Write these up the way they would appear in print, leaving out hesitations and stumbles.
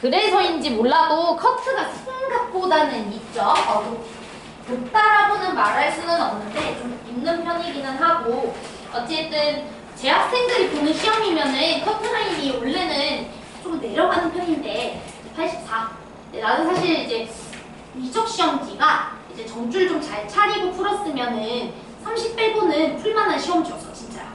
그래서인지 몰라도 커트가 생각보다는 있죠. 높다라고는 말할 수는 없는데 좀 있는 편이기는 하고, 어쨌든 재학생들이 보는 시험이면은 커트라인이 원래는 좀 내려가는 편인데 84. 나는 사실 이제 이적 시험지가 이제 정줄 좀 잘 차리고 풀었으면은 30 빼고는 풀만한 시험지였어, 진짜.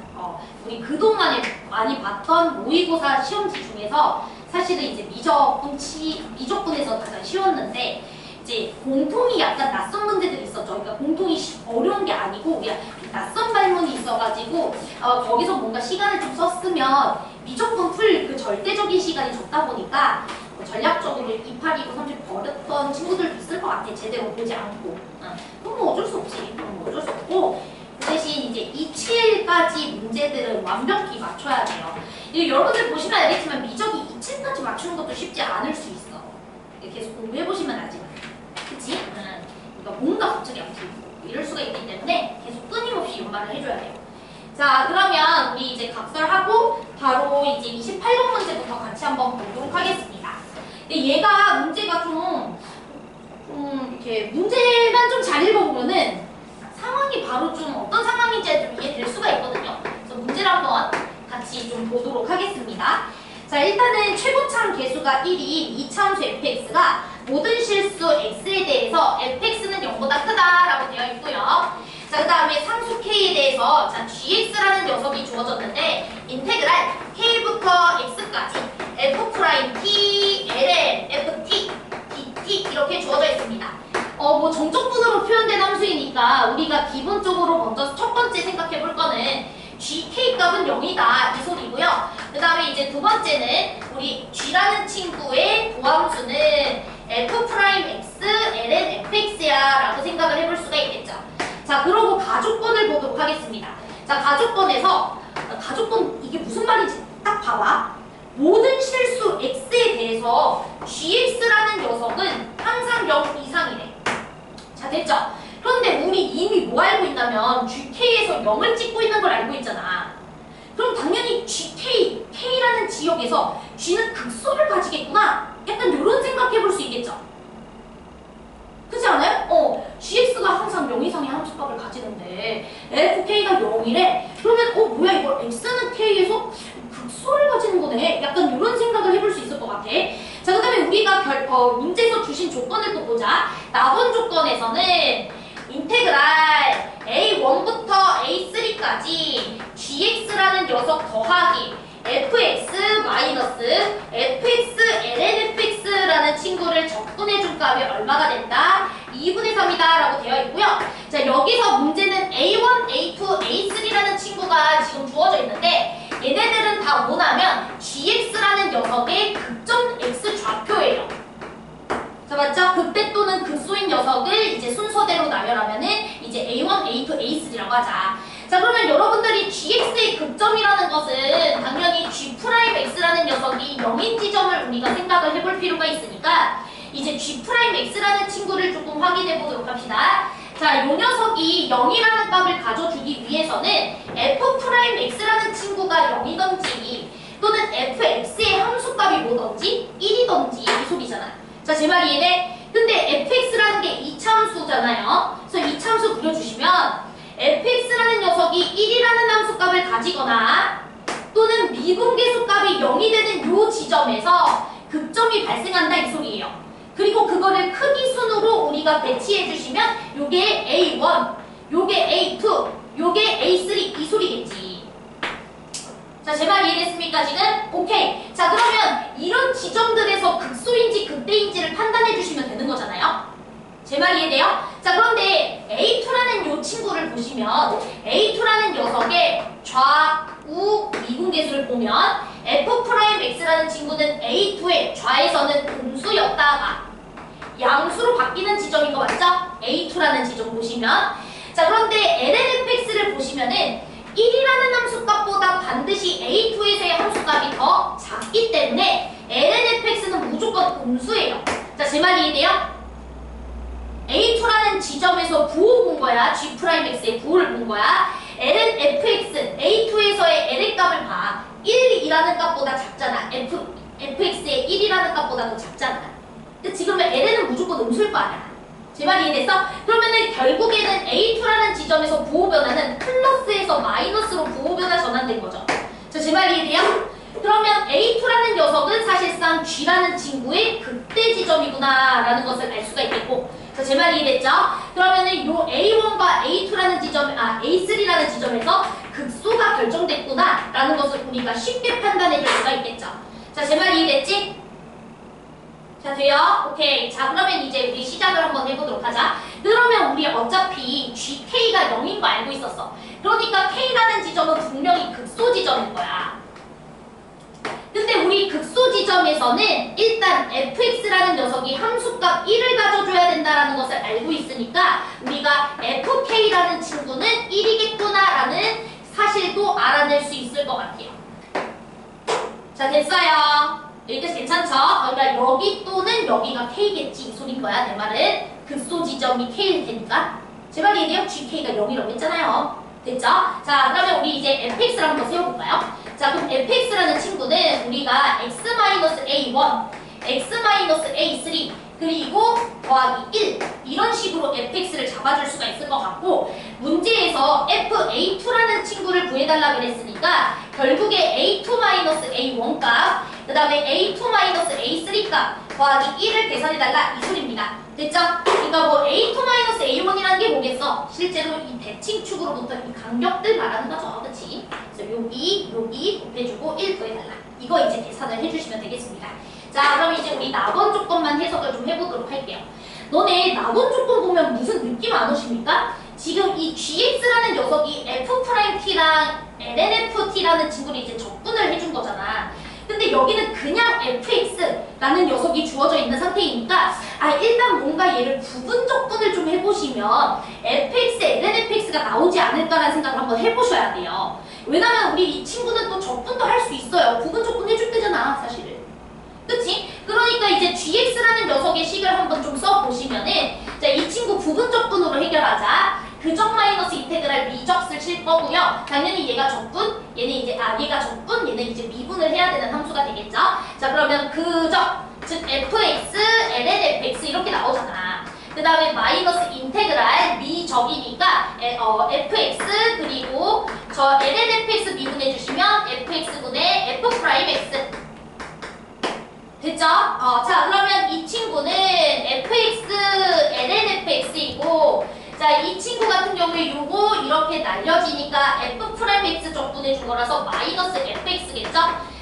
우리 그동안에 많이 봤던 모의고사 시험지 중에서 사실은 이제 미적분에서 가장 쉬웠는데, 이제 공통이 약간 낯선 문제들이 있었죠. 그러니까 공통이 어려운 게 아니고 그냥 낯선 발문이 있어가지고 거기서 뭔가 시간을 좀 썼으면 미적분 풀 그 절대적인 시간이 적다 보니까 전략적으로 28이고 30 버렸던 친구들도 있을 것 같아. 제대로 보지 않고. 그건 뭐 어쩔 수 없지. 어쩔 수 없고, 그 대신 이제 27까지 문제들은 완벽히 맞춰야 돼요. 여러분들 보시면 알겠지만 미적이 27까지 맞추는 것도 쉽지 않을 수 있어. 계속 공부해보시면 알지만. 그치? 그러니까 뭔가 갑자기 안 풀리고 이럴 수가 있기 때문에 계속 끊임없이 연말을 해줘야 돼요. 자, 그러면 우리 이제 각설하고 바로 이제 28번 문제부터 같이 한번 보도록 하겠습니다. 근데 얘가 문제가 좀 이렇게 문제만 좀 잘 읽어보면은 상황이 바로 좀 어떤 상황인지 좀 이해될 수가 있거든요. 그래서 문제를 한번 같이 좀 보도록 하겠습니다. 자, 일단은 최고참 개수가 1인 이차함수 fx가 모든 실수 x에 대해서 fx는 0보다 크다라고 되어 있고요. 자, 그 다음에 상수 k에 대해서 자, gx라는 녀석이 주어졌는데 인테그랄 k부터 x까지 f' t, ln, ft, dt 이렇게 주어져 있습니다. 뭐 정적분으로 표현된 함수이니까 우리가 기본적으로 먼저 첫 번째 생각해 볼 거는 gk 값은 0이다 이 소리고요. 그 다음에 이제 두 번째는 우리 g라는 친구의 도함수는 f'x, ln fx야 라고 생각을 해볼 수가 있겠죠. 자, 그러고 가족권을 보도록 하겠습니다. 자, 가족권에서 가족권 이게 무슨 말인지 딱 봐봐. 모든 실수 x에 대해서 gx라는 녀석은 항상 0 이상이래. 자, 됐죠? 그런데 우리 이미 뭐 알고 있냐면 gk에서 0을 찍고 있는 걸 알고 있잖아. 그럼 당연히 k라는 지역에서 g는 극소를 가지겠구나. 약간 이런 생각해볼 수 있겠죠? 그렇지 않아요? gx가 항상 0 이상의 함수값을 가지는데 fk가 0이래. 그러면 뭐야 이거 x는 k에서 극소를 가지는 거네. 약간 이런 생각을 해볼 수 있을 것 같아. 자, 그 다음에 우리가 문제에서 주신 조건을 또 보자. 나번 조건에서는 인테그랄 a1부터 a3까지 gx라는 녀석 더하기 fx 마이너스 fx ln fx라는 친구를 적분해준 값이 얼마가 된다? 2분의 3이다 라고 되어 있고요. 자, 여기서 문제는 a1, a2, a3라는 친구가 지금 주어져 있는데 얘네들은 다 뭐냐면 gx라는 녀석의 극점 x 좌표예요. 자, 맞죠? 극대 또는 극소인 녀석을 이제 순서대로 나열하면은 이제 a1, a2, a3라고 하자. 자, 그러면 여러분들이 gx의 극점이라는 것은 당연히 g'x라는 녀석이 0인 지점을 우리가 생각을 해볼 필요가 있으니까 이제 g'x라는 친구를 조금 확인해 보도록 합시다. 자, 이 녀석이 0이라는 값을 가져주기 위해서는 f'x라는 친구가 0이던지 또는 fx의 함수값이 뭐던지 1이던지 이 소리잖아. 자, 제 말이 이해돼? 근데 fx라는 게 2차함수잖아요. 그래서 2차함수 그려주시면 fx라는 녀석이 1이라는 함수값을 가지거나 또는 미분계수 값이 0이 되는 요 지점에서 극점이 발생한다 이 소리예요. 그리고 그거를 크기 순으로 우리가 배치해 주시면 요게 A1, 요게 A2, 요게 A3 이 소리겠지. 자, 제 말 이해됐습니까 지금? 오케이. 자, 그러면 이런 지점들에서 극소인지 극대인지를 판단해 주시면 되는 거잖아요. 제 말 이해돼요? 자, 그런데 A2라는 요 친구를 보시면 A2라는 녀석의 좌우 미분계수를 보면 f'x라는 친구는 A2의 좌에서는 음수였다가 양수로 바뀌는 지점인 거 맞죠? A2라는 지점 보시면. 자, 그런데 lnfx를 보시면은 1이라는 함수값보다 반드시 A2에서의 함수값이 더 작기 때문에 lnfx는 무조건 음수예요. 자, 제 말이 이해돼요? A2라는 지점에서 부호 본 거야. G'x의 부호를 본 거야. lnfx, A2에서의 l의 값을 봐. 1이라는 값보다 작잖아. fx의 1이라는 값보다 더 작잖아. 근데 지금 ln은 무조건 음수일 거 아니야. 제 말이 이해됐어? 그러면은 결국에는 a2라는 지점에서 부호변화는 플러스에서 마이너스로 부호변화 전환된 거죠. 자, 제 말이 이해돼요? 그러면 a2라는 녀석은 사실상 g라는 친구의 극대 지점이구나 라는 것을 알 수가 있겠고, 자, 제 말이 이해됐죠? 그러면은 요 a1과 a2라는 지점, a3라는 지점에서 극소가 결정됐구나 라는 것을 우리가 쉽게 판단해 줄 수가 있겠죠. 자, 제 말이 이해됐지? 자, 돼요? 오케이. 자, 그러면 이제 우리 시작을 한번 해보도록 하자. 그러면 우리 어차피 GK가 0인 거 알고 있었어. 그러니까 K라는 지점은 분명히 극소 지점인 거야. 근데 우리 극소 지점에서는 일단 fx라는 녀석이 함수값 1을 가져줘야 된다는 것을 알고 있으니까 우리가 fk라는 친구는 1이겠구나라는 사실도 알아낼 수 있을 것 같아요. 자, 됐어요. 여기까지 괜찮죠? 그러니까 여기 또는 여기가 K겠지 이 소린 거야. 내 말은 극소 지점이 K일 테니까. 제 말이 이해돼요? GK가 0이라고 했잖아요. 됐죠? 자, 그러면 우리 이제 fx를 한번 세워볼까요? 자, 그럼 fx라는 친구는 우리가 x-a1, x-a3 그리고 더하기 1 이런 식으로 fx를 잡아줄 수가 있을 것 같고, 문제에서 fa2라는 친구를 구해달라 그랬으니까 결국에 a2-a1 값, 그 다음에 a2-a3 값 더하기 1을 계산해달라 이 소리입니다. 됐죠? 그러니까 뭐 a2-a1이라는 게 뭐겠어? 실제로 이 대칭축으로부터 이 간격들 말하는 거죠. 그치? 그래서 여기 곱해주고 1 더해달라. 이거 이제 계산을 해주시면 되겠습니다. 자, 그럼 이제 우리 낙원 조건만 해석을 좀 해보도록 할게요. 너네 낙원 조건 보면 무슨 느낌 안 오십니까? 지금 이 gx라는 녀석이 f't랑 lnft라는 친구를 이제 적분을 해준 거잖아. 근데 여기는 그냥 fx라는 녀석이 주어져 있는 상태이니까 일단 뭔가 얘를 부분 적분을 좀 해보시면 fx, lnfx가 나오지 않을까라는 생각을 한번 해보셔야 돼요. 왜냐면 우리 이 친구는 또 적분도 할 수 있어요. 부분 적분 해줄 때잖아, 사실은. 그치? 그러니까 이제 gx라는 녀석의 식을 한번 좀 써보시면은, 자, 이 친구 부분 적분으로 해결하자. 그적 마이너스 인테그랄 미적을 칠 거고요. 당연히 얘가 적분, 얘는 이제 얘가 적분, 얘는 이제 미분을 해야 되는 함수가 되겠죠. 자, 그러면 그적, 즉 fx, lnfx 이렇게 나오잖아. 그 다음에 마이너스 인테그랄 미적이니까 fx 그리고 저 lnfx 미분해 주시면 fx분의 f'x 됐죠? 자, 그러면 이 친구는 fx, lnfx이고, 자, 이 친구 같은 경우에 요거 이렇게 날려지니까 f'x 적분해준 거라서 마이너스 fx겠죠?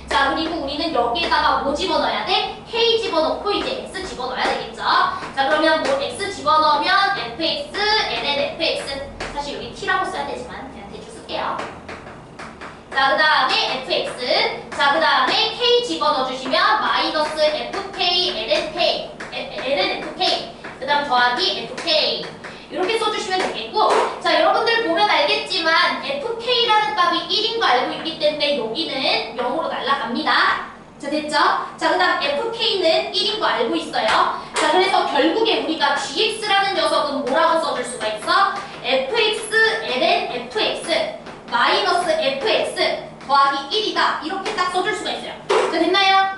자, 그리고 우리는 여기에다가 뭐 집어넣어야 돼? k 집어넣고 이제 x 집어넣어야 되겠죠? 자, 그러면 뭐 x 집어넣으면 fx, lnfx. 사실 여기 t라고 써야 되지만 그냥 대충 쓸게요. 자, 그 다음에 fx. 자, 그 다음에 k 집어넣어주시면 마이너스 fk, lnfk. 그 다음 더하기 fk. 이렇게 써주시면 되겠고, 자, 여러분들 보면 알겠지만 fk라는 값이 1인 거 알고 있기 때문에 여기는 0으로 날아갑니다. 자, 됐죠? 자, 그 다음 fk는 1인 거 알고 있어요. 자, 그래서 결국에 우리가 gx라는 녀석은 뭐라고 써줄 수가 있어? fx, ln fx 마이너스 fx 더하기 1이다. 이렇게 딱 써줄 수가 있어요. 자, 됐나요?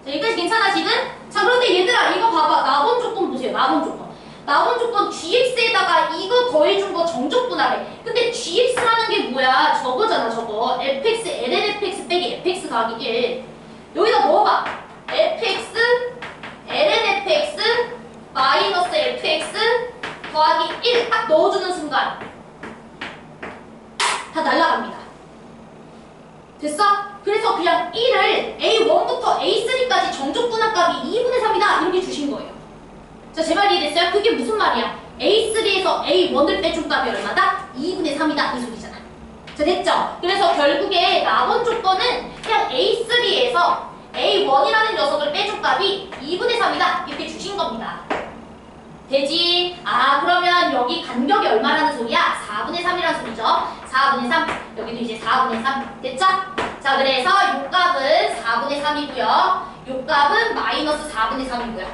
자, 여기까지 괜찮아, 지금? 자, 그런데 얘들아, 이거 봐봐. 낙원 조건 보세요. 낙원 조건. 낙원 조건 gx에다가 이거 더해준 거 정적분하래. 근데 gx라는 게 뭐야? 저거잖아, 저거. fx, lnfx 빼기 fx 더하기 1. 여기다 넣어봐. fx, lnfx 마이너스 fx 더하기 1 딱 넣어주는 순간 다 날아갑니다. 됐어? 그래서 그냥 1을 A1부터 A3까지 정적분합값이 2분의 3이다 이렇게 주신 거예요. 자, 제 말 이해됐어요? 그게 무슨 말이야? A3에서 A1을 빼준 값이 얼마다? 2분의 3이다 이 소리잖아. 자, 됐죠? 그래서 결국에 낙원 조건은 그냥 A3에서 A1이라는 녀석을 빼준 값이 2분의 3이다 이렇게 주신 겁니다. 되지? 그러면 여기 간격이 얼마라는 소리야? 4분의 3이라는 소리죠. 4분의 3. 여기도 이제 4분의 3. 됐죠? 자, 그래서 요 값은 4분의 3이고요. 요 값은 마이너스 4분의 3이고요.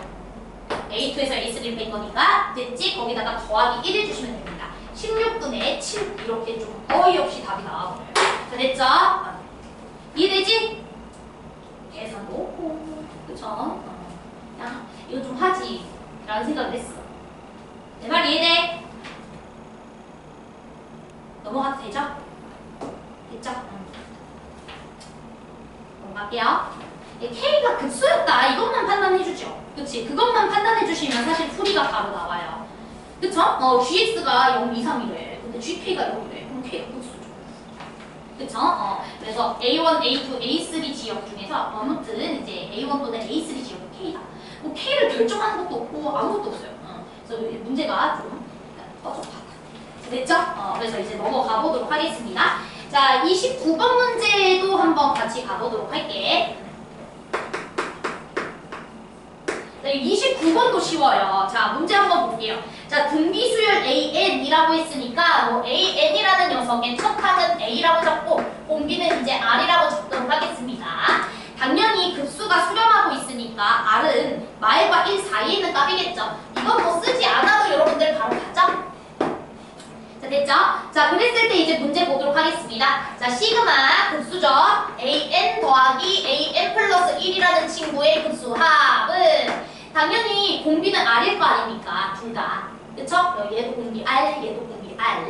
A2에서 A3를 뺀 거니까 됐지? 거기다가 더하기 1을 주시면 됩니다. 16분의 7 이렇게 좀 어이없이 답이 나와버려요. 자, 됐죠? 이해되지? 계산도 없고 그쵸? 야 이거 좀 하지 라는 생각을 했어. 내 말 이해돼? 넘어가도 되죠? 됐죠? 넘어갈게요. K가 극소였다 이것만 판단해주죠. 그치? 그것만 판단해주시면 사실 풀이가 바로 나와요. 그쵸? GX가 0 이상이래. 근데 GK가 0이래. 그럼 K가 극소죠. 그쵸? 그래서 A1, A2, A3 지역 중에서 아무튼 이제 A1 또는 A3 지역은 K다. 뭐 K를 결정하는 것도 없고 아무것도 없어요. 그래서 문제가 좀 뻐쩍하다. 됐죠? 그래서 이제 넘어가 보도록 하겠습니다. 자, 29번 문제도 한번 같이 가보도록 할게. 29번도 쉬워요. 자, 문제 한번 볼게요. 자, 등비수열 AN이라고 했으니까 뭐 AN이라는 녀석의 첫 항은 A라고 적고 공비는 이제 R이라고 적도록 하겠습니다. 당연히 급수가 수렴하고 있으니까 R은 마일과 1 사이에 있는 값이겠죠. 이건 뭐 쓰지 않아도 여러분들 바로 가죠? 자, 됐죠? 자, 그랬을 때 이제 문제 보도록 하겠습니다. 자, 시그마 급수죠. AN 더하기 AN 플러스 1이라는 친구의 급수 합은 당연히 공비는 R일 거 아닙니까? 둘 다. 그쵸? 얘도 공비 R, 얘도 공비 R.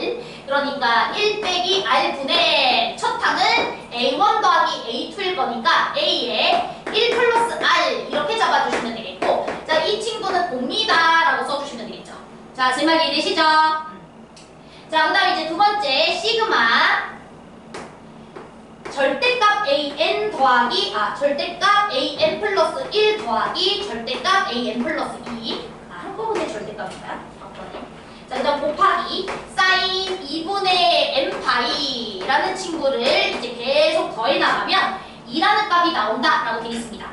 그러니까 1 빼기 R분의 첫 항은 A1 더하기 A2일 거니까 A에 1 플러스 R 이렇게 잡아주시면 되겠고, 자, 이 친구는 공비다 라고 써주시면 되겠죠. 자, 제 말 이해되시죠? 자, 그 다음에 이제 두 번째 시그마 절대값 AN 더하기 절대값 AN 플러스 1 더하기 절대값 AN 플러스 2 한꺼번에 절대값이다. 자, 그 다음 곱하기 사인 2분의 n파이라는 친구를 이제 계속 더해 나가면 2라는 값이 나온다 라고 되어 있습니다.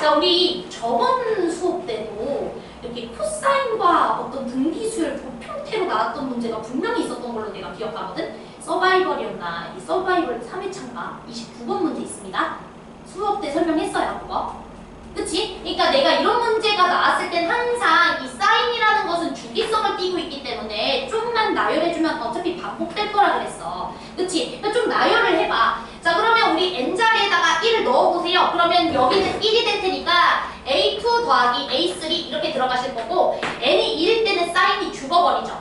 자, 우리 저번 수업 때도 이렇게 코사인과 어떤 등비수열 보편태로 나왔던 문제가 분명히 있었던 걸로 내가 기억하거든. 서바이벌이었나? 이 서바이벌 3회차인가? 29번 문제 있습니다. 수업 때 설명했어요, 그거. 그치? 그러니까 내가 이런 문제가 나왔을 땐 항상 이 사인이라는 것은 주기성을 띠고 있기 때문에 좀만 나열해주면 어차피 반복될 거라 그랬어. 그치? 그러니까 좀 나열을 해봐. 자, 그러면 우리 n자리에다가 1을 넣어보세요. 그러면 여기는 1이 될 테니까 A2 더하기 A3 이렇게 들어가실 거고, n이 2일 때는 사인이 죽어버리죠.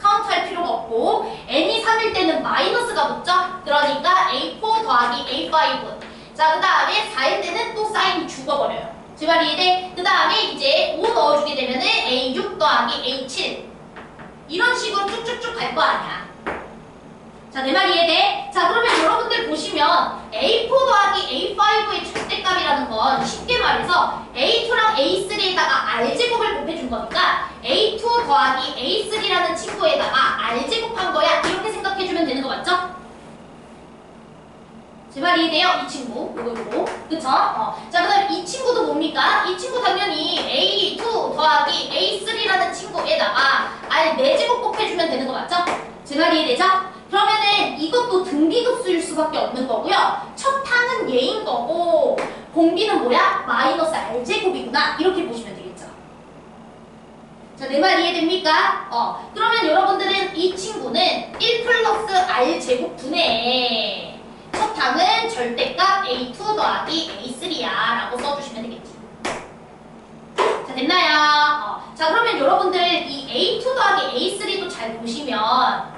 카운트할 필요가 없고, n이 3일 때는 마이너스가 붙죠? 그러니까 A4 더하기 A5. 자, 그 다음에 4일 때는 또 사인이 죽어버려요. 제 말 이해돼? 그 다음에 이제 5 넣어주게 되면은 A6 더하기 A7 이런 식으로 쭉쭉쭉 갈 거 아니야. 자, 내 말 이해돼? 자, 그러면 여러분들 보시면 A4 더하기 A5의 절대값이라는 건 쉽게 말해서 A2랑 A3에다가 R제곱을 곱해준 거니까 A2 더하기 A3라는 친구에다가 R제곱한 거야. 이렇게 생각해주면 되는 거 맞죠? 제 말 이해돼요? 이 친구, 요거. 그쵸? 자, 그 다음 이 친구도 뭡니까? 이 친구 당연히 A2 더하기 A3라는 친구에다가 R 4제곱 곱해주면 되는 거 맞죠? 제 말 이해되죠? 그러면은 이것도 등비급수일 수밖에 없는 거고요. 첫 항은 얘인 거고, 공비는 뭐야? 마이너스 R제곱이구나. 이렇게 보시면 되겠죠? 자, 내 말 이해됩니까? 그러면 여러분들은 이 친구는 1 플러스 R제곱 분의 첫 항은 절대값 A2 더하기 A3야 라고 써주시면 되겠지. 자, 됐나요? 자, 그러면 여러분들 이 A2 더하기 A3도 잘 보시면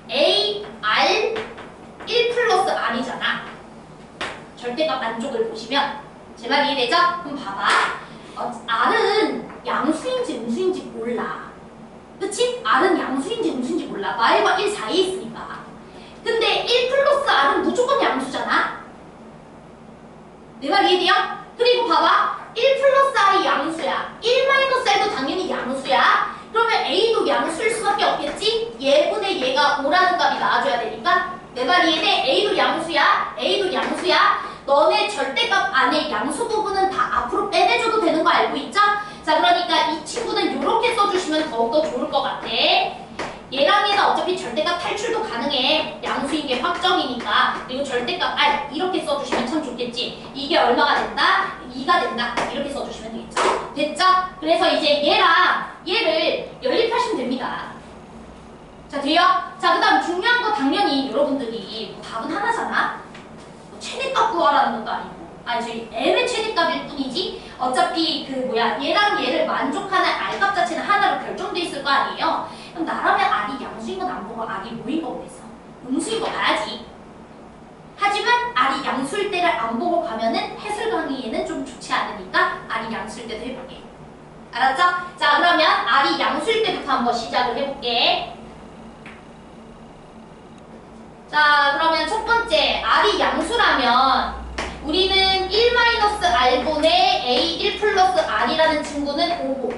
A, R, 1 플러스 R이잖아. 절대값 안쪽을 보시면 제 말 이해되죠? 그럼 봐봐. R은 양수인지 음수인지 몰라. 그치? R은 양수인지 음수인지 몰라. 말과 1 사이에 있으니까. 근데 1 플러스 R은 무조건 양수잖아? 내 말 이해돼요? 그리고 봐봐. 1 플러스 R이 양수야. 1 마이너스 R도 당연히 양수야. 그러면 A도 양수일 수밖에 없겠지? 얘분의 얘가 5라는 값이 나와줘야 되니까 내 말 이해돼? A도 양수야. A도 양수야. 너네 절대값 안에 양수 부분은 다 앞으로 빼내줘도 되는 거 알고 있죠? 자, 그러니까 이 친구는 이렇게 써주시면 더욱더 좋을 것 같아. 얘랑 얘는 어차피 절대값 탈출도 가능해. 양수인 게 확정이니까. 그리고 절대값 R 이렇게 써주시면 참 좋겠지. 이게 얼마가 된다? 2가 된다. 이렇게 써주시면 되겠죠. 됐죠? 그래서 이제 얘랑 얘를 연립하시면 됩니다. 자, 돼요? 자, 그 다음 중요한 거 당연히 여러분들이 답은 하나잖아? 뭐 최대값 구하라는 것도 아니고 아니 m의 최대값일 뿐이지 어차피 얘랑 얘를 만족하는 r값 자체는 하나로 결정돼 있을 거 아니에요. 그럼 나라면 r이 양수인 건 안 보고 r이 뭐인 거 보겠어? 음수인 거 봐야지. 하지만 r이 양수일 때를 안 보고 가면은 해설 강의에는 좀 좋지 않으니까 r이 양수일 때도 해볼게. 알았죠? 자, 그러면 r이 양수일 때부터 한번 시작을 해볼게. 자, 그러면 첫 번째 r이 양수라면 우리는 1-r분의 a 1 플러스 r이라는 친구는 5고,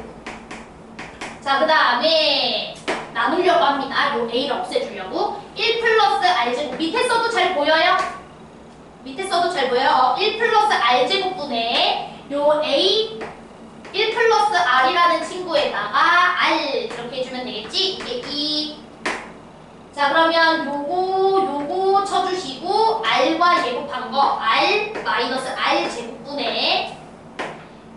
자, 그 다음에 나누려고 합니다. 요 a를 없애주려고 1 플러스 r제곱, 밑에 써도 잘 보여요? 밑에 써도 잘 보여요? 1 플러스 r제곱분의 요 a 1 플러스 r이라는 친구에다가 r 이렇게 해주면 되겠지? 이게 2. 자, 그러면 요거 쳐주시고 r과 예곱한 거 r 마이너스 r 제곱분의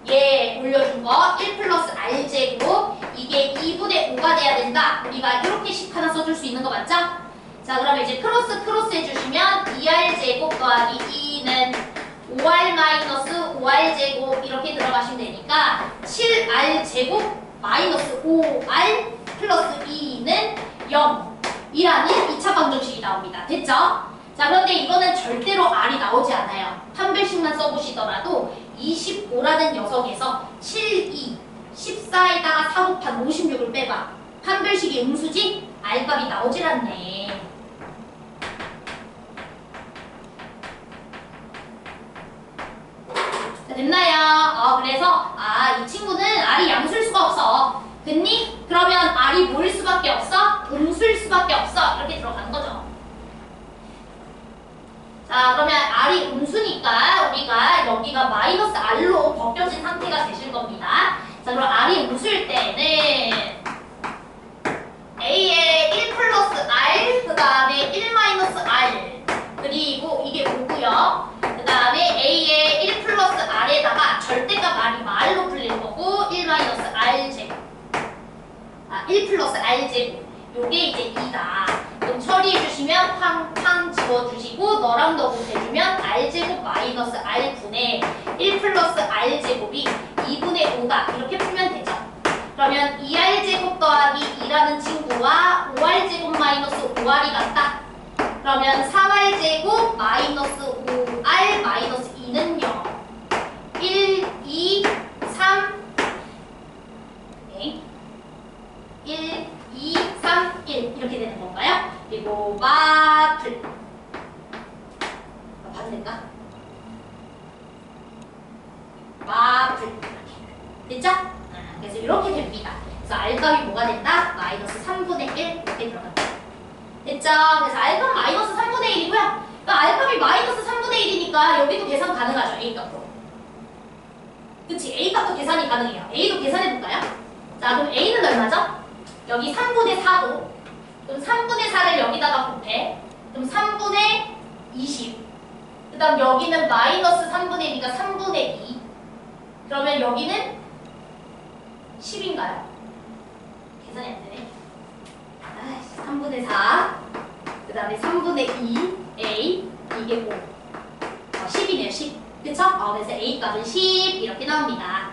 얘 올려준 거 1 플러스 r 제곱, 이게 2분의 5가 돼야 된다. 우리가 이렇게씩 하나 써줄 수 있는 거 맞죠? 자, 그러면 이제 크로스 해주시면 2r 제곱 더하기 2는 5r 마이너스 5r 제곱 이렇게 들어가시면 되니까 7r 제곱 마이너스 5r 플러스 2는 0 이라는 2차 방정식이 나옵니다. 됐죠? 자, 그런데 이거는 절대로 r이 나오지 않아요. 판별식만 써보시더라도 25라는 녀석에서 7, 2, 14에다가 4 곱한 56을 빼봐. 판별식이 음수지? r값이 나오질 않네. 자, 됐나요? 그래서 이 친구는 r이 양수일 수가 없어. 됐니? 그러면 r이 뭐일 수밖에 없어? 음수일 수밖에 없어. 이렇게 들어가는 거죠. 자, 그러면 r이 음수니까 우리가 여기가 마이너스 r로 벗겨진 상태가 되실 겁니다. 자, 그럼 r이 음수일 때는 a의 1 플러스 r, 그 다음에 1 마이너스 r, 그리고 이게 5고요. 그 다음에 a의 1 플러스 r에다가 절대값 r이 말로 풀릴 거고 1 마이너스 r 제곱, 1 플러스 r 제곱, 요게 이제 2다. 그럼 처리해주시면 팡팡 지워주시고 너랑 너 곱해주면 r제곱 마이너스 r분의 1 플러스 r제곱이 2분의 5다. 이렇게 풀면 되죠. 그러면 2r제곱 더하기 2라는 친구와 5r제곱 마이너스 5r이 같다. 그러면 3r제곱 마이너스 5r 마이너스 2는 0. 1, 2, 3, 1, 2, 3, 1 이렇게 되는 건가요? 그리고 마플 봐도 될까? 마플 이렇게 됐죠? 그래서 이렇게 됩니다. 그래서 r값이 뭐가 된다? 마이너스 3분의 1 이렇게 들어간다. 됐죠? 그래서 r값 마이너스 3분의 1이고요. 그러니까 r값이 마이너스 3분의 1이니까 여기도 계산 가능하죠. a값도. 그치? a값도 계산이 가능해요. a도 계산해볼까요? 자, 그럼 a는 얼마죠? 여기 3분의 4고, 그럼 3분의 4를 여기다가 곱해. 그럼 3분의 20. 그 다음 여기는 마이너스 3분의 1이니까 3분의 2. 그러면 여기는 10인가요? 계산이 안 되네. 3분의 4. 그 다음에 3분의 2. A. 이게 5. 10이네요, 10. 그쵸? 그래서 A 값은 10. 이렇게 나옵니다.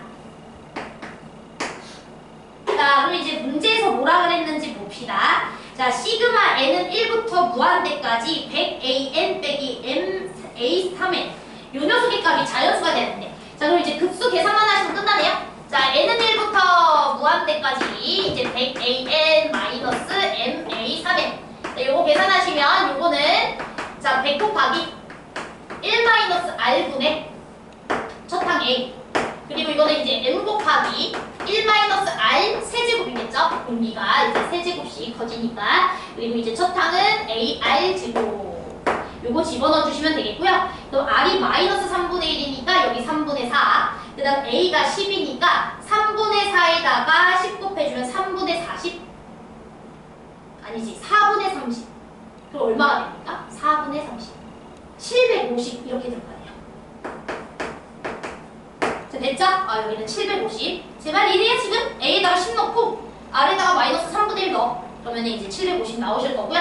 자, 그럼 이제 문제에서 뭐라 그랬는지 봅시다. 자, 시그마 n은 1부터 무한대까지 100an 빼기 ma3n. 요 녀석의 값이 자연수가 되는데. 자, 그럼 이제 급수 계산만 하시면 끝나네요. 자, n은 1부터 무한대까지 이제 100an 마이너스 ma3n. 자, 요거 계산하시면 요거는 자, 100 곱하기 1 마이너스 r분의 첫항 a. 그리고 이거는 이제 m 곱하기 1 마이너스 r 세제곱이겠죠? 공기가 이제 세제곱씩 커지니까. 그리고 이제 첫 항은 ar 제곱. 요거 집어넣어 주시면 되겠고요. 또 r이 마이너스 3분의 1이니까 여기 3분의 4. 그 다음 a가 10이니까 3분의 4에다가 10 곱해주면 3분의 40. 아니지, 4분의 30. 그럼 얼마가 됩니까? 4분의 30. 750 이렇게 들어가요. 자, 됐죠? 여기는 750. 제발 이래야 지금 A에다가 10 넣고 R에다가 마이너스 3분의 1 넣어. 그러면 이제 750 나오실 거고요.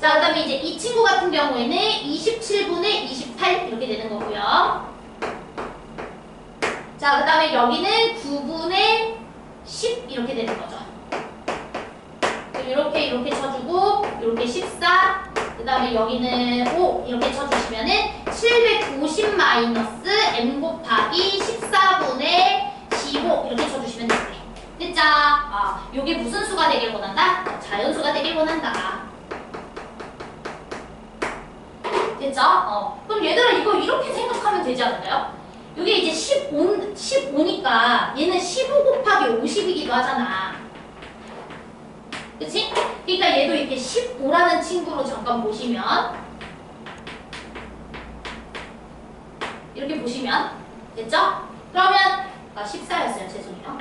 자, 그 다음에 이제 이 친구 같은 경우에는 27분의 28 이렇게 되는 거고요. 자, 그 다음에 여기는 9분의 10 이렇게 되는 거죠. 이렇게 쳐주고 이렇게 14, 그 다음에 여기는 5 이렇게 쳐주시면은 790 마이너스 m 곱하기 14분의 15 이렇게 쳐주시면 됩니다. 됐죠? 요게 무슨 수가 되길 원한다? 자연수가 되길 원한다. 됐죠? 그럼 얘들아 이거 이렇게 생각하면 되지 않을까요? 이게 이제 15니까 얘는 15 곱하기 50이기도 하잖아. 그치? 그러니까 얘도 이렇게 15라는 친구로 잠깐 보시면 이렇게 보시면 됐죠? 그러면 14였어요. 죄송해요.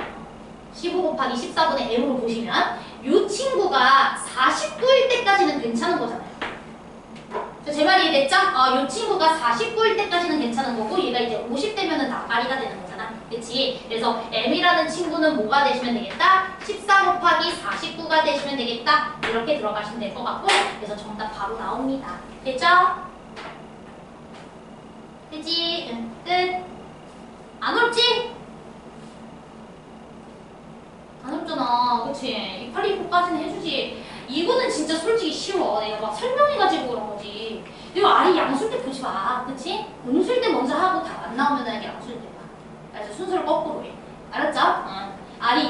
15 곱하기 14분의 m으로 보시면 이 친구가 49일 때까지는 괜찮은 거잖아요. 제 말이 이해됐죠? 이 친구가 49일 때까지는 괜찮은 거고 얘가 이제 50 되면은 나가리가 되는 거잖아. 그치? 그래서 m이라는 친구는 뭐가 되시면 되겠다? 14 곱하기 49가 되시면 되겠다. 이렇게 들어가시면 될 것 같고 그래서 정답 바로 나옵니다. 됐죠? 되지? 응, 끝. 안 어렵지? 안 어렵잖아. 그치? 282까지는 해주지. 이거는 진짜 솔직히 쉬워. 내가 막 설명해가지고 그런 거지. 이거 아래 양수일 때 보지 마. 그치? 음수일 때 먼저 하고 다 안 나오면 이게 양수일 때 봐. 그래서 순서를 거꾸로 해. 알았죠? 응. 아래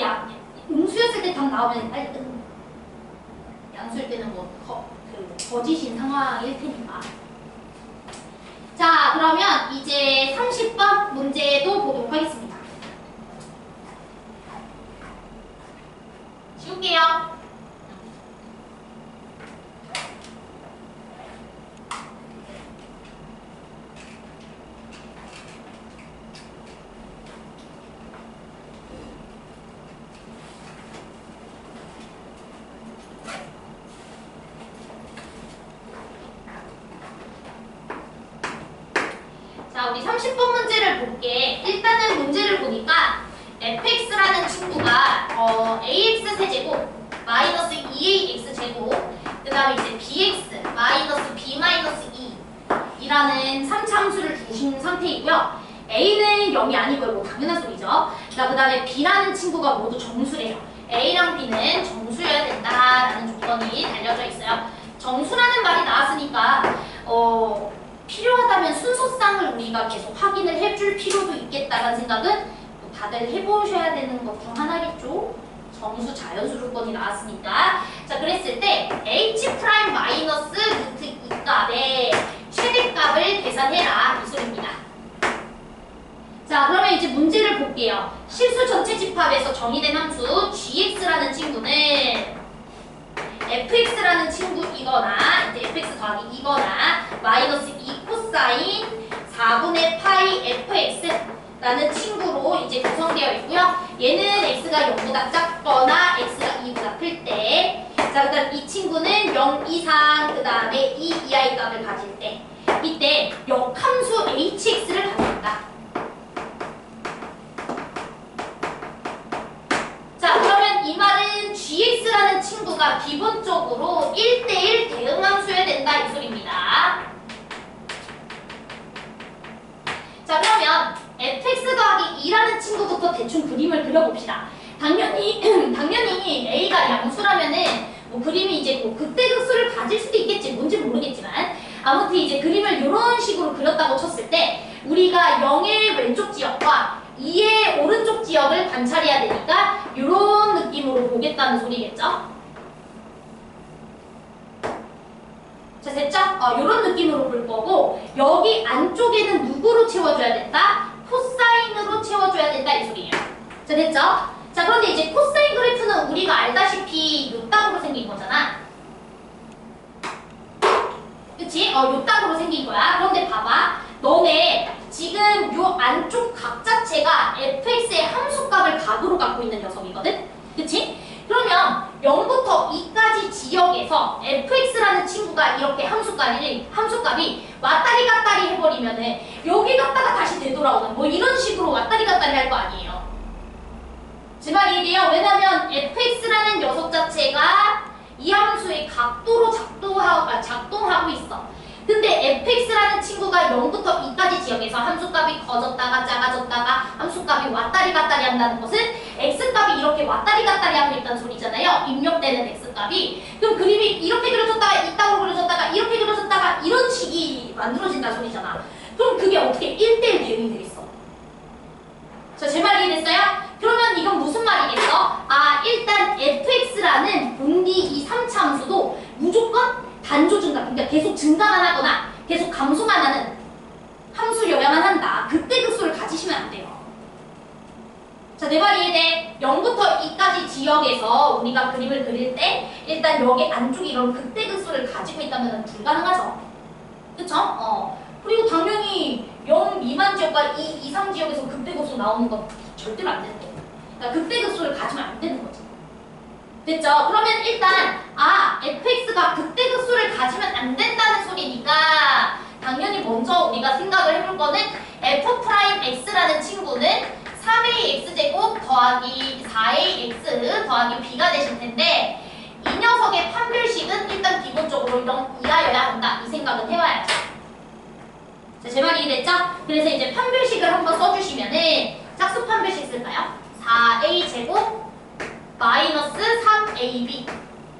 음수였을 때 답 나오면 양수일 때는 뭐 거짓인 상황일 테니까. 자, 그러면 이제 30번 문제도 보도록 하겠습니다. 지울게요. 자, 우리 30번 문제를 볼게. 일단은 문제를 보니까 fx라는 친구가 ax 세제곱 마이너스 2ax 제곱 그 다음에 이제 bx 마이너스 b 마이너스 2 이라는 3차함수를 주신 상태이고요. a는 0이 아니고요. 뭐 당연한 소리죠. 자, 그 다음에 b라는 친구가 모두 정수래요. a랑 b는 정수여야 된다라는 조건이 달려져 있어요. 정수라는 말이 나왔으니까 필요하다면 순서상을 우리가 계속 확인을 해줄 필요도 있겠다라는 생각은 다들 해보셔야 되는 것 중 하나겠죠? 정수 자연수 조건이 나왔으니까. 자, 그랬을 때 h 프라임 마이너스 루트 2값의 최대값을 계산해라 이 소리입니다. 자, 그러면 이제 문제를 볼게요. 실수 전체 집합에서 정의된 함수 gx라는 친구는 fx라는 친구이거나 이제 fx 더하기 이거나 마이너스 2 코사인 4분의 파이 fx라는 친구로 이제 구성되어 있고요. 얘는 x가 0보다 작거나 x가 2보다 클 때, 자, 그 다음 이 친구는 0 이상 그 다음에 2 이하의 값을 가질 때, 이때 역함수 hx를 가진다. 자, 그러면 이 말은 gx라는 친구가 기본적으로 1대1 대응함수여야 된다 이 소리입니다. 자, 그러면 fx 더하기 2라는 친구부터 대충 그림을 그려봅시다. 당연히 a가 양수라면은 뭐 그림이 이제 뭐 극대극수를 가질 수도 있겠지, 뭔지 모르겠지만 아무튼 이제 그림을 이런 식으로 그렸다고 쳤을 때 우리가 0의 왼쪽 지역과 2의 오른쪽 지역을 관찰해야 되니까 이런 느낌으로 보겠다는 소리겠죠? 자, 됐죠? 이런 느낌으로 볼 거고 여기 안쪽에는 누구로 채워줘야 된다? 코사인으로 채워줘야 된다 이 소리예요. 자, 됐죠? 자, 그런데 이제 코사인 그래프는 우리가 알다시피 요 땅으로 생긴 거잖아. 그치? 요 땅으로 생긴 거야. 그런데 봐봐. 너네 지금 요 안쪽 각 자체가 fx의 함수값을 각으로 갖고 있는 녀석이거든? 그치? 그러면 0부터 2까지 지역에서 fx라는 친구가 이렇게 함수값이 왔다리 갔다리 해버리면은 여기 갔다가 다시 되돌아오는 뭐 이런 식으로 왔다리 갔다리 할 거 아니에요. 제 말이 이래요. 왜냐면 fx라는 녀석 자체가 이 함수의 각도로 작동하고 있어. 근데 fx라는 친구가 0부터 2까지 지역에서 함수값이 커졌다가 작아졌다가 함수값이 왔다리 갔다리 한다는 것은 x값이 이렇게 왔다리 갔다리 하고 있다는 소리잖아요. 입력되는 x값이. 그럼 그림이 이렇게 그려졌다가 이따로 그려졌다가 이렇게 그려졌다가 이런 식이 만들어진다는 소리잖아. 그럼 그게 어떻게 1대1 대응이 되겠어? 자, 제 말 이해됐어요? 그러면 이건 무슨 말이겠어? 아, 일단 fx라는 본디 이 3차 함수도 무조건 단조 증가, 그러니까 계속 증가만 하거나 계속 감소만 하는 함수여야만 한다. 극대극소를 가지시면 안 돼요. 자, 내 말 이해돼? 0부터 2까지 지역에서 우리가 그림을 그릴 때 일단 여기 안쪽에 이런 극대극소를 가지고 있다면 불가능하죠. 그쵸? 그리고 당연히 0 미만 지역과 2 이상 지역에서 극대극소 나오는 건 절대로 안 되는 거예요. 그러니까 극대극소를 가지면 안 되는 거죠. 됐죠? 그러면 일단 fx가 극대극소를 가지면 안 된다는 소리니까 당연히 먼저 우리가 생각을 해볼 거는 f'x라는 친구는 3a x제곱 더하기 4a x 더하기 b가 되실 텐데 이 녀석의 판별식은 일단 기본적으로 0 이하여야 한다. 이 생각은 해와야죠. 자, 제 말이 이해됐죠? 그래서 이제 판별식을 한번 써주시면은 짝수 판별식 쓸까요? 4a 제곱 마이너스 3ab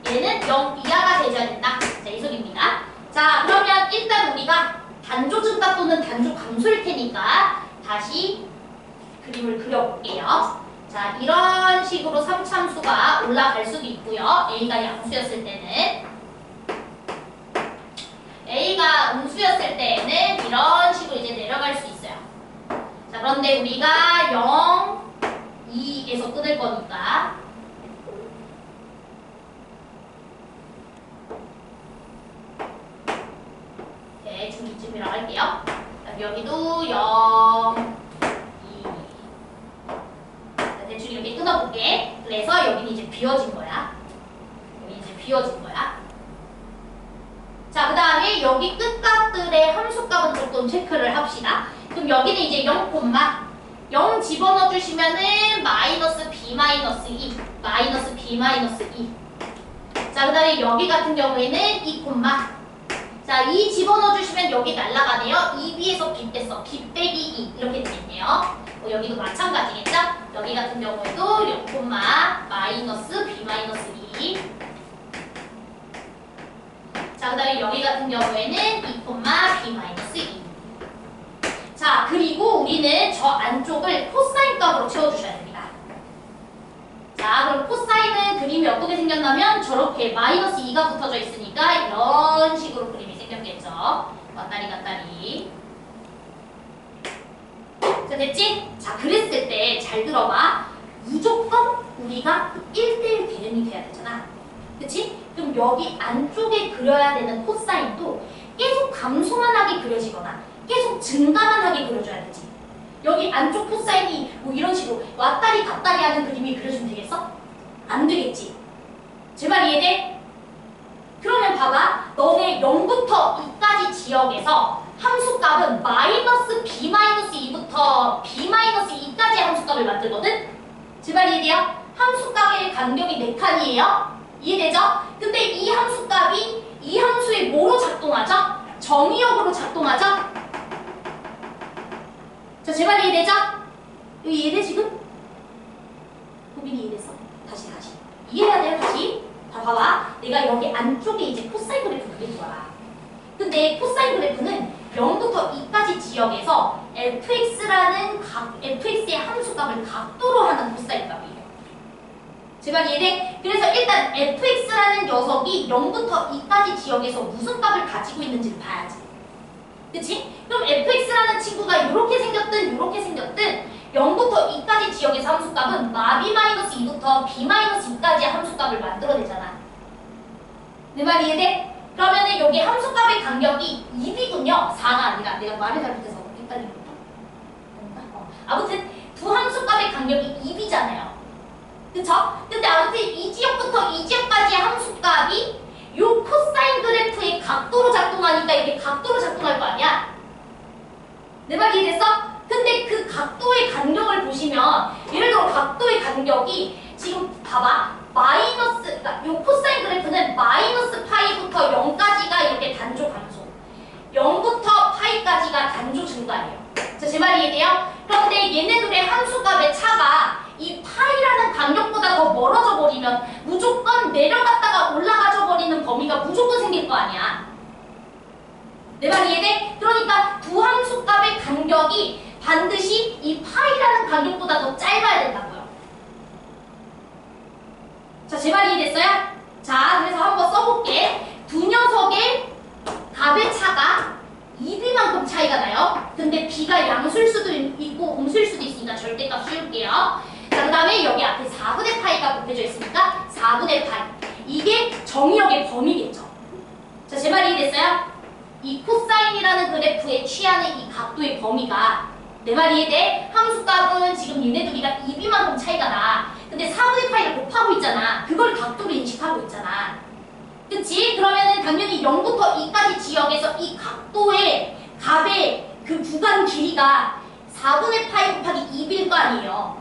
얘는 0 이하가 되져야 된다. 자, 이 소리입니다. 자, 그러면 일단 우리가 단조 증가 또는 단조 감소일 테니까 다시 그림을 그려볼게요. 자, 이런 식으로 3참수가 올라갈 수도 있고요. a가 양수였을 때는 a가 음수였을 때에는 이런 식으로 이제 내려갈 수 있어요. 자, 그런데 우리가 0, 2에서 끊을 거니까 대충 이쯤이라고 할게요. 자, 여기도 0, 2. 자, 대충 이렇게 끊어볼게. 그래서 여기는 이제 비워진 거야. 여기 이제 비워진 거야. 자, 그 다음에 여기 끝값들의 함수값은 조금 체크를 합시다. 그럼 여기는 이제 0 집어넣어 주시면은 마이너스 b 마이너스 2, 마이너스 b 마이너스 2. 자, 그 다음에 여기 같은 경우에는 2 자, 2 집어넣어 주시면 여기 날라가네요. 2b에서 b 뺐어. b 빼기 2 이렇게 되겠네요. 여기도 마찬가지겠죠? 여기 같은 경우에도 0 마이너스 b 마이너스 2. 자, 그 다음에 여기 같은 경우에는 2, b 마이너스 2. 자, 그리고 우리는 저 안쪽을 코사인 값으로 채워주셔야 됩니다. 자, 그럼 코사인은 그림이 어떻게 생겼냐면 저렇게 마이너스 2가 붙어져 있으니까 이런 식으로 그림이 생겼겠죠. 왔다리 갔다리. 자, 됐지? 자, 그랬을 때 잘 들어봐. 무조건 우리가 1대1 대응이 돼야 되잖아. 그치? 그럼 여기 안쪽에 그려야 되는 코사인도 계속 감소만 하게 그려지거나 계속 증가만 하게 그려줘야 되지. 여기 안쪽 코사인이 뭐 이런 식으로 왔다리 갔다리 하는 그림이 그려주면 되겠어? 안 되겠지. 제 말 이해돼? 그러면 봐봐. 너네 0부터 2까지 지역에서 함수값은 마이너스 b 마이너스 2부터 b 마이너스 2까지 함수값을 만들거든? 제 말 이해돼요? 함수값의 간격이 4칸이에요? 이해되죠? 근데 이 함수값이 이 함수의 뭐로 작동하죠? 정의역으로 작동하죠? 자, 제 말 이해되죠? 이거 이해돼 지금? 고민이 이해됐어? 다시 이해해야 돼요. 다시 다 봐봐. 내가 여기 안쪽에 이제 코사인 그래프 그릴 거야. 근데 코사인 그래프는 0부터 2까지 지역에서 fx의 함수값을 각도로 하는 코사인 값이에요. 제 말 이해돼? 그래서 일단 fx라는 녀석이 0부터 2까지 지역에서 무슨 값을 가지고 있는지를 봐야지. 그치? 그럼 fx라는 친구가 이렇게 생겼든 이렇게 생겼든 0부터 2까지 지역에서 함수값은 마b-2부터 b-2까지의 함수값을 만들어내잖아. 내 말 이해돼? 그러면은 여기 함수값의 간격이 2b군요. 4가 아니라. 내가 말을 잘못해서 헷갈린 건가? 아무튼 두 함수값의 간격이 2b잖아요. 그쵸? 근데 아무튼 이 지역부터 이 지역까지의 함수값이 요 코사인 그래프의 각도로 작동하니까 이게 각도로 작동할 거 아니야? 내 말 이해됐어? 근데 그 각도의 간격을 보시면 예를 들어 각도의 간격이 지금 봐봐. 그러니까 요 코사인 그래프는 마이너스 파이부터 0까지가 이렇게 단조 감소. 말이 이해돼요? 그런데 얘네들의 함수값의 차가 이 파이라는 간격보다 더 멀어져 버리면 무조건 내려갔다가 올라가져 버리는 범위가 무조건 생길 거 아니야. 내 말이 이해돼? 그러니까 두 함수값의 간격이 반드시 이 파이라는 간격보다 더 짧아야 된다고요. 자, 제 말이 이해됐어요? 자, 그래서 한번 써볼게. 두 녀석의 값의 차가 2b만큼 차이가 나요. 근데 b가 양수일 수도 있고 음수일 수도 있으니까 절대값 씌울게요. 자, 그 다음에 여기 앞에 4분의 파이가 곱해져 있으니까 4분의 파이. 이게 정의역의 범위겠죠. 자, 제 말이 이해됐어요? 이 코사인이라는 그래프에 취하는 이 각도의 범위가 내 말이 이해돼? 함수값은 지금 얘네 둘이가 2b만큼 차이가 나. 근데 4분의 파이를 곱하고 있잖아. 그걸 각도로 인식하고 있잖아. 그치? 그러면은 당연히 0부터 2까지 지역에서 이 각도의 값의 그 구간 길이가 4분의 파이 곱하기 2b일 거 아니에요.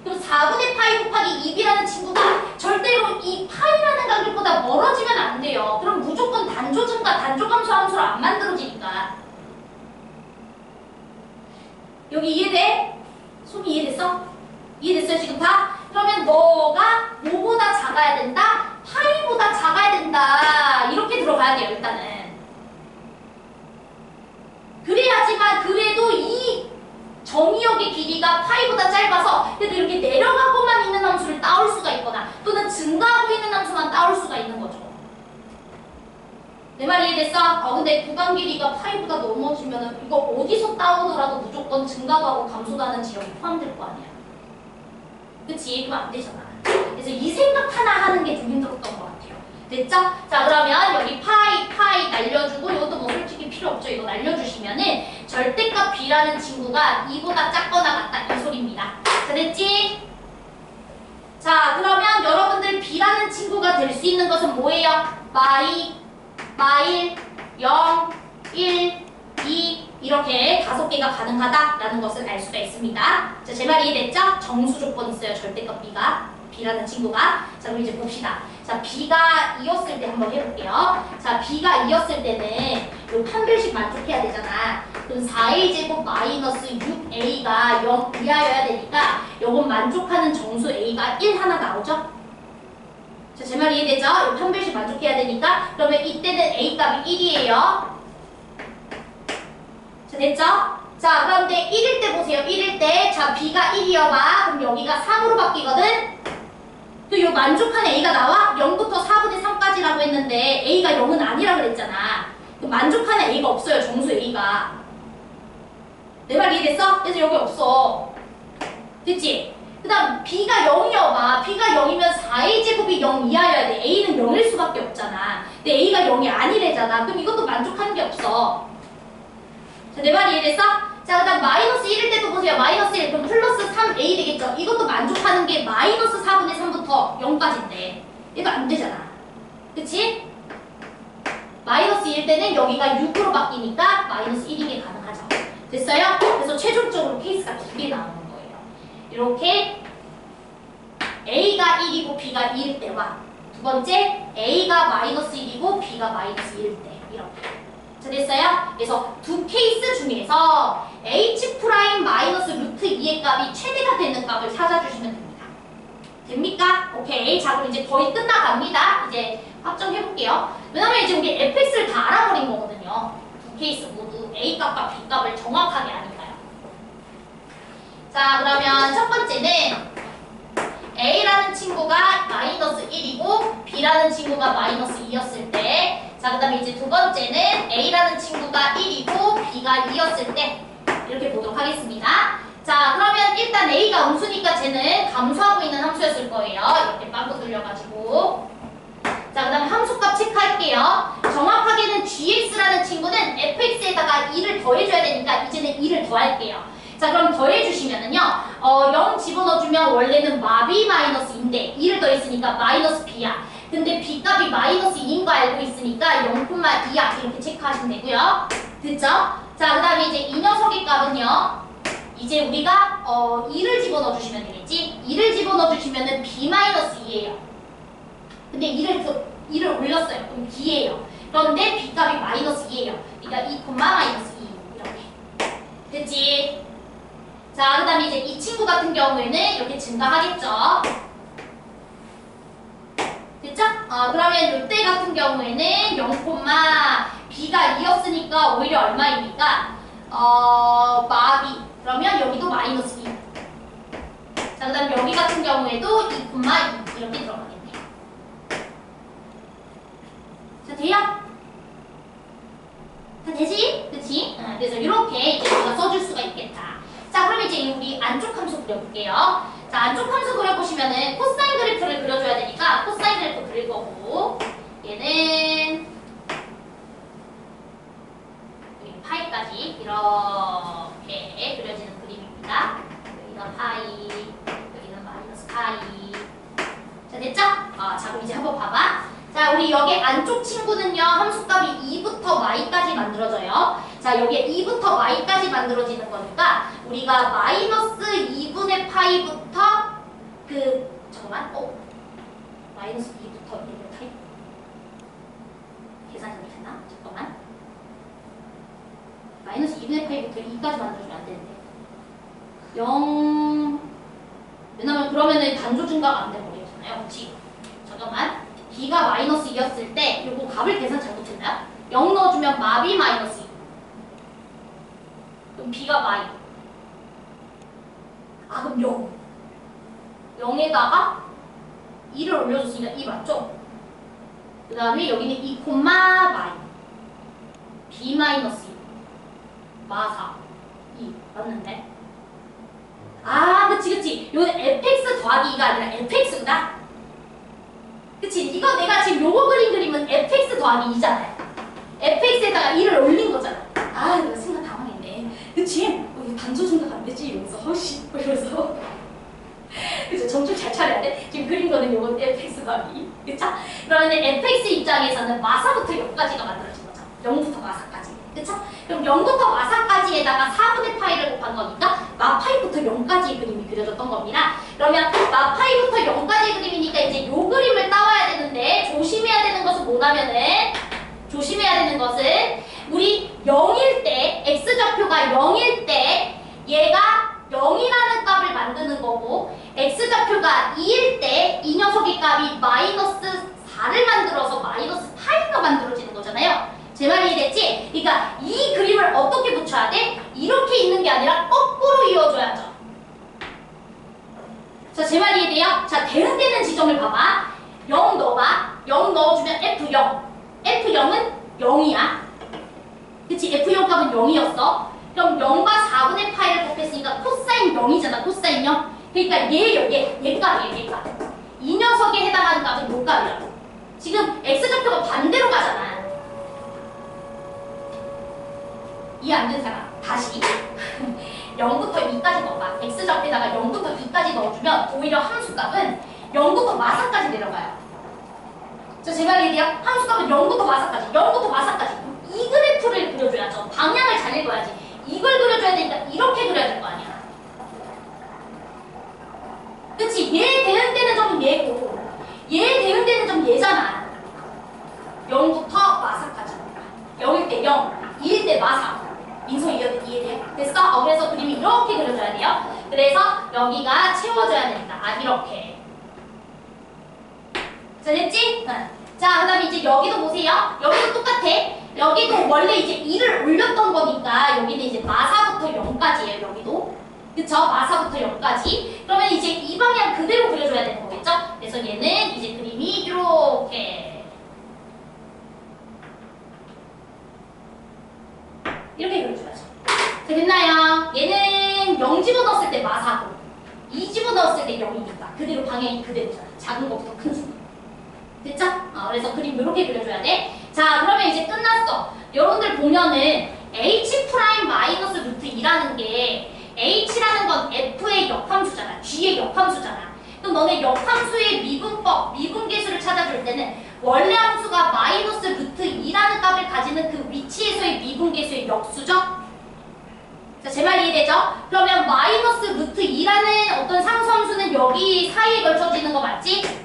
그럼 4분의 파이 곱하기 2b라는 친구가 절대로 이 파이라는 간격보다 멀어지면 안 돼요. 그럼 무조건 단조증과 단조감수 함수로 안 만들어지니까. 여기 이해돼? 소미 이해됐어? 이해됐어요 지금 다? 그러면 너가 뭐보다 작아야 된다? 파이보다 작아야 된다. 이렇게 들어가야 돼요 일단은. 그래야지만 그래도 이 정의역의 길이가 파이보다 짧아서 그래도 이렇게 내려가고만 있는 함수를 따올 수가 있거나 또는 증가하고 있는 함수만 따올 수가 있는 거죠. 내 말 이해됐어? 근데 구간 길이가 파이보다 넘어지면은 이거 어디서 따오더라도 무조건 증가도 하고 감소도 하는 지역이 포함될 거 아니야. 그치? 그럼 안 되잖아. 그래서 이 생각 하나 하는 게 좀 힘들었던 것 같아요. 됐죠? 자, 그러면 여기 파이 날려주고 이것도 뭐 솔직히 필요 없죠. 이거 날려주시면은 절대값 b라는 친구가 2보다 작거나 같다 이 소리입니다. 자, 됐지? 자, 그러면 여러분들 b라는 친구가 될 수 있는 것은 뭐예요? 마일, 0, 1, 2 이렇게 5개가 가능하다라는 것을 알 수가 있습니다. 자, 제 말이 이해됐죠? 정수 조건 있어요. 절대값 b라는 친구가. 자, 그럼 이제 봅시다. 자, b가 2였을 때 한번 해볼게요. 자, b가 2였을 때는 요 판별식 만족해야 되잖아. 그럼 4a제곱 마이너스 6a가 0 이하여야 되니까 요건 만족하는 정수 a가 1 하나 나오죠? 자, 제 말 이해되죠? 요 판별식 만족해야 되니까 그러면 이때는 a 값이 1이에요. 자, 됐죠? 자, 그런데 1일 때 보세요. 1일 때. 자, b가 1이어봐. 그럼 여기가 3으로 바뀌거든? 또 요 만족한 a가 나와? 0부터 4분의 3까지라고 했는데 a가 0은 아니라 그랬잖아. 그럼 만족하는 a가 없어요. 정수 a가. 내 말 이해됐어? 그래서 여기 없어. 됐지? 그 다음 b가 0이어봐. b가 0이면 4a제곱이 0 이하여야 돼. a는 0일 수밖에 없잖아. 근데 a가 0이 아니래잖아. 그럼 이것도 만족하는 게 없어. 자, 내 말이 이해됐어? 자, 그 다음 마이너스 1일 때도 보세요. 마이너스 1, 그럼 플러스 3a 되겠죠? 이것도 만족하는 게 마이너스 4분의 3부터 0까지인데 이거 안 되잖아. 그치? 마이너스 1일 때는 여기가 6으로 바뀌니까 마이너스 1이게 가능하죠. 됐어요? 그래서 최종적으로 케이스가 2개 나오는 거예요. 이렇게 a가 1이고 b가 2일 때와 두 번째 a가 마이너스 1이고 b가 마이너스 1일 때 이렇게. 자, 됐어요? 그래서 두 케이스 중에서 h 프라임 마이너스 루트 2의 값이 최대가 되는 값을 찾아주시면 됩니다. 됩니까? 오케이. 자, 그럼 이제 거의 끝나갑니다. 이제 확정해볼게요. 왜냐면 이제 우리 fx를 다 알아버린 거거든요. 두 케이스 모두 a 값과 b 값을 정확하게 아니까요. 자, 그러면 첫 번째는 a라는 친구가 마이너스 1이고 b라는 친구가 마이너스 2였을 때, 자, 그 다음에 이제 두 번째는 a라는 친구가 1이고 b가 2였을 때 이렇게 보도록 하겠습니다. 자, 그러면 일단 a가 음수니까 쟤는 감소하고 있는 함수였을 거예요. 이렇게 빵꾸 뚫려가지고. 자, 그 다음에 함수값 체크할게요. 정확하게는 gx라는 친구는 fx에다가 2를 더해줘야 되니까 이제는 2를 더할게요. 자, 그럼 더해주시면은요, 0 집어넣어주면 원래는 마비 마이너스인데 2를 더했으니까 마이너스 b야. 근데 b값이 마이너스 2인 거 알고 있으니까 0,2야. 이렇게 체크하시면 되고요. 됐죠? 자, 그 다음에 이제 이 녀석의 값은요, 이제 우리가 2를 집어넣어주시면 되겠지? 2를 집어넣어주시면은 b 마이너스 2예요. 근데 2를 올렸어요. 그럼 b예요. 그런데 b값이 마이너스 2예요. 그러니까 2, 마이너스 2 이렇게. 됐지? 자, 그 다음에 이제 이 친구 같은 경우에는 이렇게 증가하겠죠. 됐죠? 그러면 이때 같은 경우에는 0, b가 2였으니까 오히려 얼마입니까? 마비. 그러면 여기도 마이너스 2. 자, 그 다음 여기 같은 경우에도 2, 2 이렇게 들어가겠네. 자, 돼요? 다 되지? 그치? 그래서 이렇게 이제 우리가 써줄 수가 있겠다. 자, 그럼 이제 우리 안쪽 함수 그려볼게요. 자, 안쪽 함수 그려보시면은 코사인 그래프를 그려줘야 되니까 코사인 그래프 그릴 거고, 얘는 여기 파이까지 이렇게 그려지는 그림입니다. 여기가 파이, 여기는 마이너스 파이. 자, 됐죠? 자, 그럼 이제 한번 봐봐. 자, 우리 여기 안쪽 친구는요, 함수값이 2부터 y까지 만들어져요. 자, 여기에 2부터 y까지 만들어지는 거니까, 우리가 마이너스 2분의 파이부터 잠깐만, 마이너스 2부터 2분의 파이? 계산이 잘못했나? 잠깐만. 마이너스 2분의 파이부터 2까지 만들어주면 안 되는데. 0, 왜냐면 그러면은 단조 증가가 안 돼버리잖아요. 그치? 잠깐만. b가 마이너스 2였을 때 요거 값을 계산 잘못했나요? 0 넣어주면 마비 마이너스 2. 그럼 b가 마이. 그럼 0. 0에다가 2를 올려줬으니까 2 맞죠? 그 다음에 여기는 2, 마이. b 마이너스 2. 마 4. 2. 맞는데? 그치. 요거는 fx 더하기 2가 아니라 fx구나. 그치? 이거 내가 지금 요거 그림은 fx 더하기 2잖아요. fx에다가 2를 올린 거잖아. 내가 순간 당황했네. 그치? 단조 생각 안 되지? 이러면서 이러면서 그치? 정신 잘 차려야 돼. 지금 그린 거는 요건 fx 더하기 2. 그쵸? 그러면 fx 입장에서는 마사부터 0까지가 만들어진 거죠. 0부터 마사까지. 그쵸? 그럼 0부터 마사까지에다가 4분의 파이를 곱한 거니까 마파이부터 0까지의 그림이 그려졌던 겁니다. 그러면 마파이부터 0까지의 그림이니까 이제 요 그림을 따와야 되는데 조심해야 되는 것은 뭐냐면은 우리 0일 때 x좌표가 0일 때 얘가 0이라는 값을 만드는 거고 x좌표가 2일 때 이 녀석의 값이 마이너스 4를 만들어서 마이너스 파이가 만들어지는 거잖아요. 제 말이 이해됐지? 그러니까 이 그림을 어떻게 붙여야 돼? 이렇게 있는 게 아니라 거꾸로 이어줘야죠. 자, 제 말이 이해돼요? 자, 대응되는 지점을 봐봐. 0 넣어봐. 0 넣어주면 F0. F0은 0이야. 그치? F0 값은 0이었어. 그럼 0과 4분의 파이를 곱했으니까 코사인 0이잖아. 코사인 0. 그러니까 얘 값이에요. 얘 값. 이 녀석에 해당하는 값은 요 값이야. 지금 X좌표가 반대로 가잖아. 이해 안 된 사람 다시 0부터 2까지 넣어봐. x좌표에다가 0부터 2까지 넣어주면 오히려 함수값은 0부터 마사까지 내려가요. 제 말이 돼요? 함수값은 0부터 마사까지 이 그래프를 그려줘야죠. 방향을 잘 읽어야지. 이걸 그려줘야 되니까 이렇게 그려야 될 거 아니야. 그치? 얘 대응되는 점은 얘고 얘 대응되는 점 얘잖아. 0부터 마사까지 0일 때 0, 2일 때 마사. 민서 이해돼요? 됐어? 그래서 그림이 이렇게 그려줘야 돼요. 그래서 여기가 채워져야 된다. 이렇게. 자, 됐지? 자, 그 다음에 이제 여기도 보세요. 여기도 똑같아. 여기도 원래 이제 2를 올렸던 거니까 여기는 이제 마사부터 0까지예요. 여기도. 그쵸? 마사부터 0까지. 그러면 이제 이 방향 그대로 그려줘야 되는 거겠죠? 그래서 얘는 이제 그림이 이렇게. 이렇게 그려줘야죠. 자, 됐나요? 얘는 0 집어넣었을 때 마사고 2 집어넣었을 때 0이니까 그대로 방향이 그대로잖아. 작은 것부터 큰 순. 됐죠? 그래서 그림 이렇게 그려줘야 돼. 자, 그러면 이제 끝났어. 여러분들 보면은 h'-루트 2라는 게 h라는 건 f의 역함수잖아. g의 역함수잖아. 그럼 너네 역함수의 미분법, 미분계수를 찾아줄 때는 원래 함수가 -루트 2라는 값을 가지는 그 위치에서의 미분계수의 역수죠? 자, 제 말 이해되죠? 그러면 -루트 2라는 어떤 상수함수는 여기 사이에 걸쳐지는 거 맞지?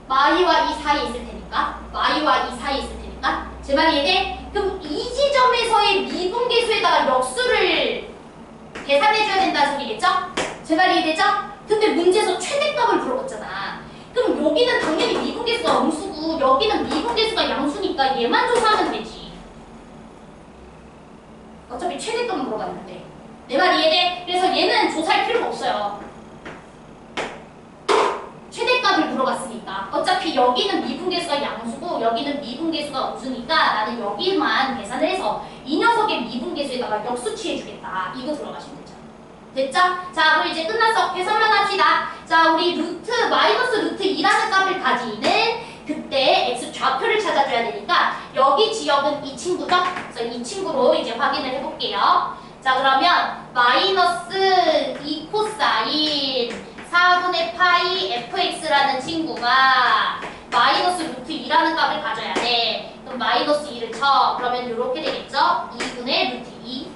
마이와 이 사이에 있을 테니까. 마이와 이 사이에 있을 테니까. 제 말 이해돼? 그럼 이 지점에서의 미분계수에다가 역수를 계산해줘야 된다는 소리겠죠? 제 말 이해되죠? 근데 문제에서 최대값을 물어봤잖아. 그럼 여기는 당연히 미분계수가 음수고 여기는 미분계수가 양수니까 얘만 조사하면 되지. 어차피 최대값 물어봤는데. 내 말 이해돼? 그래서 얘는 조사할 필요가 없어요. 최대값을 물어봤으니까. 어차피 여기는 미분계수가 양수고 여기는 미분계수가 음수니까 나는 여기만 계산을 해서 이 녀석의 미분계수에다가 역수 취해주겠다. 이거 들어가시면 되죠. 됐죠? 자, 그럼 이제 끝났어. 계산만 합시다. 자, 우리 마이너스 루트 2라는 값을 가지는 그때 x 좌표를 찾아줘야 되니까 여기 지역은 이 친구죠? 그래서 이 친구로 이제 확인을 해볼게요. 자, 그러면 마이너스 2 코사인 4분의 파이 fx라는 친구가 마이너스 루트 2라는 값을 가져야 돼. 그럼 마이너스 2를 쳐. 그러면 이렇게 되겠죠? 2분의 루트 2.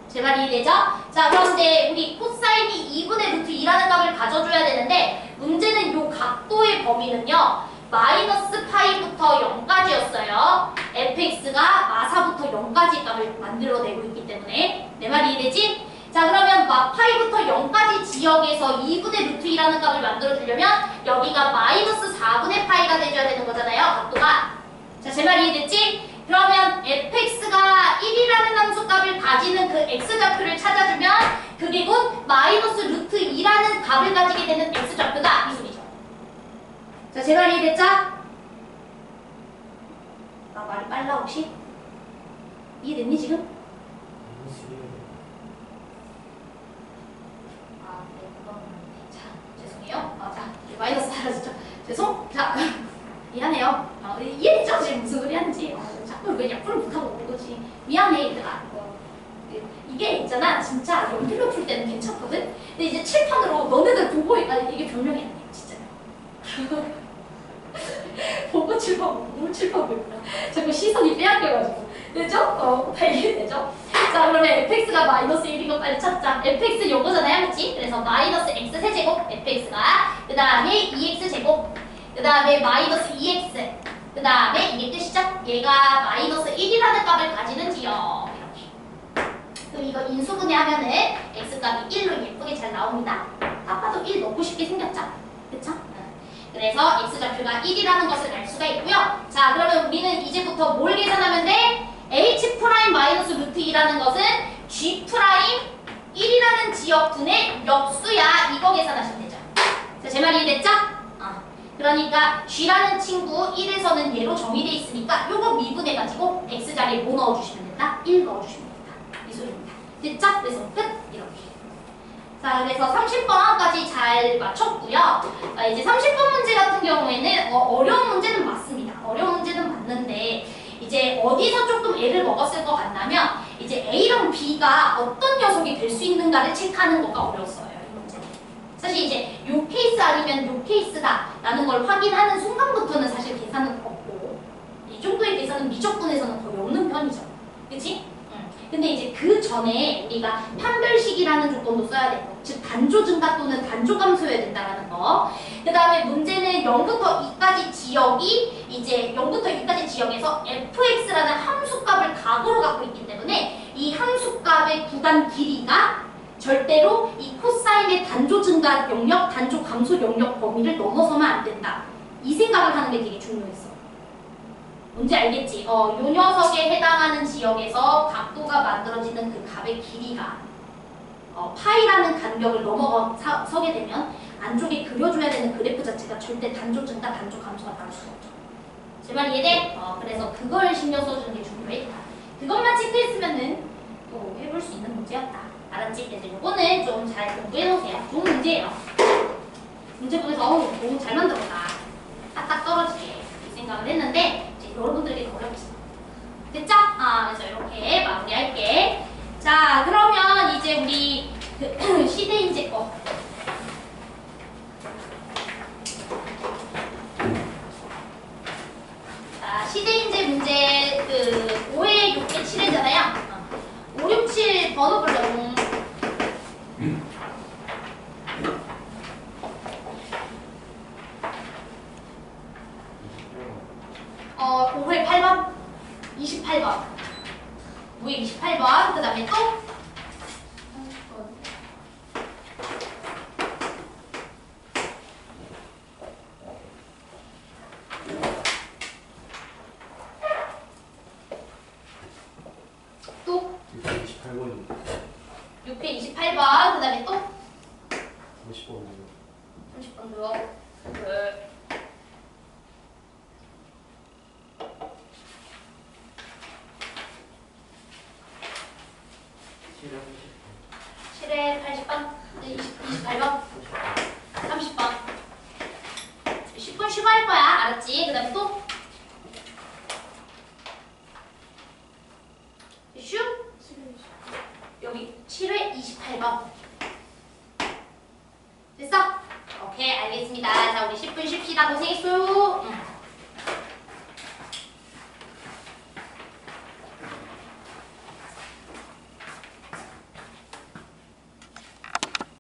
제 말 이해되죠? 자, 그런데 우리 코사인이 2분의 루트 2라는 값을 가져줘야 되는데 문제는 요 각도의 범위는요. 마이너스 파이부터 0까지였어요. fx가 마사부터 0까지 값을 만들어내고 있기 때문에 내 말 이해되지? 자, 그러면 파이부터 0까지 지역에서 2분의 루트 2라는 값을 만들어주려면 여기가 마이너스 4분의 파이가 돼줘야 되는 거잖아요. 각도가. 자, 제 말 이해됐지? 그러면 fx가 1이라는 함수값을 가지는 그 x좌표를 찾아주면 그게 곧 마이너스 루트 2라는 값을 가지게 되는 x좌표다. 이 소리죠. 자, 제 말 이해됐죠? 나 말이 빨라 혹시? 이해됐니 지금? 아, 네, 그건 자, 죄송해요. 자, 마이너스 사라졌죠? 죄송? 자, 미안해요. 이해됐죠? 지금 무슨 소리 하는지. 자꾸 왜 약분을 못하고 오는 거지. 미안해, 얘들아. 이게 있잖아. 진짜 연필로 풀 때는 괜찮거든? 근데 이제 칠판으로 너네들 보고, 이게 변명이 안 돼요. 진짜요. 보고 칠판, 뭘 칠판 보구나. 자꾸 시선이 빼앗겨가지고. 되죠? 다 이해되죠? 자, 그러면 fx가 마이너스 1인 거 빨리 찾자. fx 요거잖아요, 그치? 그래서 마이너스 x 세제곱 fx가 그 다음에 2x제곱 그 다음에 마이너스 2x 그 다음에 이게 끝이죠? 얘가 마이너스 1이라는 값을 가지는 지역. 이렇게. 그럼 이거 인수분해하면은 x값이 1로 예쁘게 잘 나옵니다. 아빠도 1 넣고 싶게 생겼죠? 그쵸? 그래서 x좌표가 1이라는 것을 알 수가 있고요. 자, 그러면 우리는 이제부터 뭘 계산하면 돼? h 프라임 마이너스 루트 2라는 것은 g 프라임 1이라는 지역분의 역수야. 이거 계산하시면 되죠. 자, 제 말이 이해됐죠? 그러니까 g라는 친구 1에서는 얘로 정의돼 있으니까 요거 미분해가지고 x자리에 뭐 넣어주시면 된다? 1 넣어주시면 된다. 이 소리입니다. 됐죠? 그래서 끝! 이렇게. 자, 그래서 30번까지 잘 맞췄고요. 이제 30번 문제 같은 경우에는 어려운 문제는 맞습니다. 어려운 문제는 맞는데 이제 어디서 조금 애를 먹었을 것 같냐면 이제 A랑 B가 어떤 녀석이 될 수 있는가를 체크하는 것가 어려웠어요. 이 문제는. 사실 이제 요 케이스 아니면 요 케이스다 라는 걸 확인하는 순간부터는 사실 계산은 없고 이 정도의 계산은 미적분에서는 거의 없는 편이죠. 그치? 근데 이제 그 전에 우리가 판별식이라는 조건도 써야 되고, 즉 단조 증가 또는 단조 감소여야 된다라는 거. 그 다음에 문제는 0부터 2까지 지역이 이제 0부터 2까지 지역에서 fx라는 함수값을 각으로 갖고 있기 때문에 이 함수값의 구간 길이가 절대로 이 코사인의 단조 증가 영역, 단조 감소 영역 범위를 넘어서면 안 된다. 이 생각을 하는 게 되게 중요했어. 뭔지 알겠지? 요 녀석에 해당하는 지역에서 각도가 만들어지는 그 값의 길이가 파이라는 간격을 넘어서게 되면 안쪽에 그려줘야 되는 그래프 자체가 절대 단조 증가, 단조 감소가 나올 수가 없죠. 제 말 이해돼? 그래서 그걸 신경 써주는 게 중요했다. 그것만 체크했으면은 또 해볼 수 있는 문제였다. 알았지? 그래서 요거는 좀 잘 공부해놓으세요. 좋은 문제예요. 문제 보면서 너무 잘 만들었다. 딱딱 떨어지게 이 생각을 했는데 여러분들에게 더 어렵지. 됐죠? 그래서 이렇게 마무리할게. 자, 그러면 이제 우리 그 시대인재 거. 자, 시대인재 문제 그 5회, 6회, 7회잖아요. 5, 6, 7 번호 불러용. 5회 8번, 28번. 목표 28번. 그 다음에 또 30번. 30번도. 그 7에 80번. 28번. 30번. 10분 쉬고 할 거야. 알았지? 그 다음에 또 슈? 여기 7회 28번. 됐어? 오케이, 알겠습니다. 자, 우리 10분 쉽시다. 고생했어요.